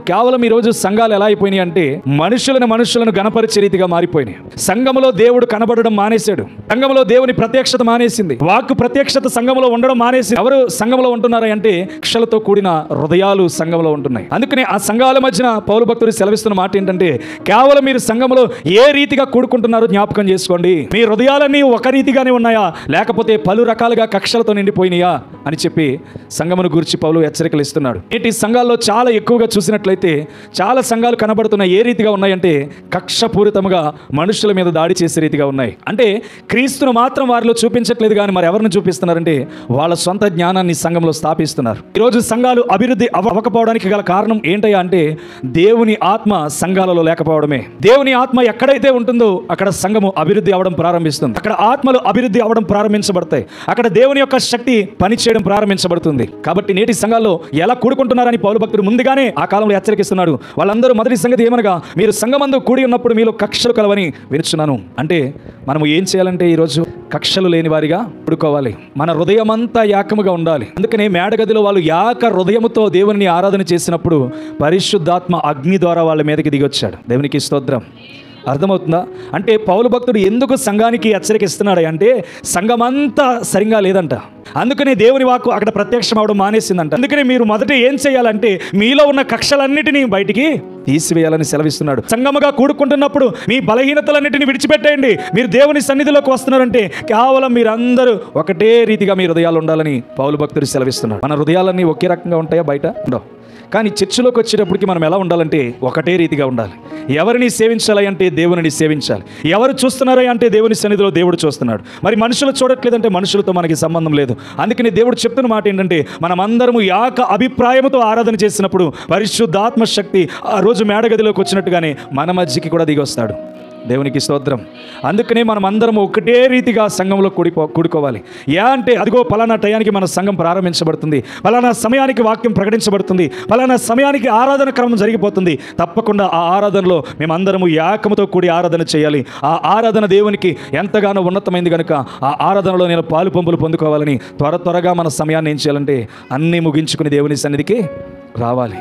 కేవలం ఈరోజు సంఘాలు ఎలా అయిపోయినాయి అంటే మనుషులను గణపరిచే రీతిగా మారిపోయినాయి. సంఘములో దేవుడు కనబడడం మానేశాడు. సంఘములో దేవుని ప్రత్యక్షత మానేసింది. వాక్కు ప్రత్యక్షత సంఘములో ఉండడం మానేసింది. ఎవరు సంఘములో ఉంటున్నారు అంటే కక్షలతో కూడిన హృదయాలు సంఘములో ఉంటున్నాయి. అందుకనే ఆ సంఘాల మధ్యన పౌలు భక్తుడు సెలవిస్తున్న మాట ఏంటంటే, కేవలం మీరు సంఘములో ఏ రీతిగా కూడుకుంటున్నారో జ్ఞాపకం చేసుకోండి. మీ హృదయాలన్నీ ఒక రీతిగానే ఉన్నాయా, లేకపోతే పలు రకాలుగా కక్షలతో నిండిపోయినాయా అని చెప్పి సంఘమును గురించి పౌలు హెచ్చరికలు ఇస్తున్నాడు. నేటి సంఘాల్లో చాలా ఎక్కువగా చూసినట్లయితే చాలా సంఘాలు కనబడుతున్న ఏ రీతిగా ఉన్నాయంటే కక్షపూరితముగా మనుషుల మీద దాడి చేసే రీతిగా ఉన్నాయి. అంటే క్రీస్తును మాత్రం వారిలో చూపించట్లేదు, కానీ మరి ఎవరిని చూపిస్తున్నారంటే వాళ్ళ సొంత జ్ఞానాన్ని సంఘంలో స్థాపిస్తున్నారు. ఈరోజు సంఘాలు అభివృద్ధి అవ్వకపోవడానికి గల కారణం ఏంటయ్యా అంటే దేవుని ఆత్మ సంఘాలలో లేకపోవడమే. దేవుని ఆత్మ ఎక్కడైతే ఉంటుందో అక్కడ సంఘము అభివృద్ధి అవ్వడం ప్రారంభిస్తుంది. అక్కడ ఆత్మలు అభివృద్ధి అవ్వడం ప్రారంభించబడతాయి. అక్కడ దేవుని యొక్క శక్తి పనిచేయడం ప్రారంభించబడుతుంది. కాబట్టి నేటి సంఘాల్లో ఎలా కూడుకుంటున్నారని పౌలు భక్తుడు ముందుగానే ఆ కాలంలో హెచ్చరిస్తున్నాడు. వాళ్ళందరూ మొదటి సంగతి ఏమనగా, మీరు సంఘమందు కూడి ఉన్నప్పుడు మీలో కక్షలు కలవని వినుచున్నాను. అంటే మనము ఏం చేయాలంటే ఈరోజు కక్షలు లేని వారిగా కూడుకోవాలి. మన హృదయం అంతా ఏకముగా ఉండాలి. అందుకనే మేడగదిలో వాళ్ళు ఏక హృదయముతో దేవుని ఆరాధన చేసినప్పుడు పరిశుద్ధాత్మ అగ్ని ద్వారా వాళ్ళ మీదకి దిగొచ్చాడు. దేవునికి స్తోత్రం. అర్థమవుతుందా? అంటే పౌలు భక్తుడు ఎందుకు సంఘానికి హెచ్చరిక ఇస్తున్నాడు అంటే సంఘమంతా సరిగా లేదంట. అందుకనే దేవుని వాక్కు అక్కడ ప్రత్యక్షం అవడం మానేసిందంట. అందుకనే మీరు మొదట ఏం చేయాలంటే మీలో ఉన్న కక్షలన్నిటినీ బయటికి తీసివేయాలని సెలవిస్తున్నాడు. సంఘముగా కూడుకుంటున్నప్పుడు మీ బలహీనతలన్నిటిని విడిచిపెట్టేయండి. మీరు దేవుని సన్నిధిలోకి వస్తున్నారంటే కేవలం మీరందరూ ఒకటే రీతిగా మీ హృదయాలు ఉండాలని పౌలు భక్తుడు సెలవిస్తున్నాడు. మన హృదయాలన్నీ ఒకే రకంగా ఉంటాయా? బయట ఉండవు. కానీ చర్చిలోకి వచ్చేటప్పటికి మనం ఎలా ఉండాలంటే ఒకటే రీతిగా ఉండాలి. ఎవరిని సేవించాలి అంటే దేవుని సేవించాలి. ఎవరు చూస్తున్నారా అంటే దేవుని సన్నిధిలో దేవుడు చూస్తున్నాడు. మరి మనుషులు చూడట్లేదంటే మనుషులతో మనకి సంబంధం లేదు. అందుకని దేవుడు చెప్తున్న మాట ఏంటంటే మనమందరము ఏక అభిప్రాయముతో ఆరాధన చేసినప్పుడు పరిశుద్ధాత్మ శక్తి ఆ రోజు మేడగదిలోకి వచ్చినట్టుగానే మన మధ్యకి కూడా దిగి వస్తాడు. దేవునికి స్తోత్రం. అందుకనే మనం అందరం ఒకటే రీతిగా సంఘంలో కూడుకోవాలి. అంటే అదిగో పలానా టయానికి మన సంఘం ప్రారంభించబడుతుంది, పలానా సమయానికి వాక్యం ప్రకటించబడుతుంది, పలానా సమయానికి ఆరాధన క్రమం జరిగిపోతుంది. తప్పకుండా ఆ ఆరాధనలో మేమందరము ఏకముతో కూడి ఆరాధన చేయాలి. ఆ ఆరాధన దేవునికి ఎంతగానో ఉన్నతమైంది కనుక ఆ ఆరాధనలో నేను పాలు పంపులు పొందుకోవాలని త్వరగా మన సమయాన్ని ఏం చేయాలంటే అన్నీ ముగించుకుని దేవుని సన్నిధికి రావాలి.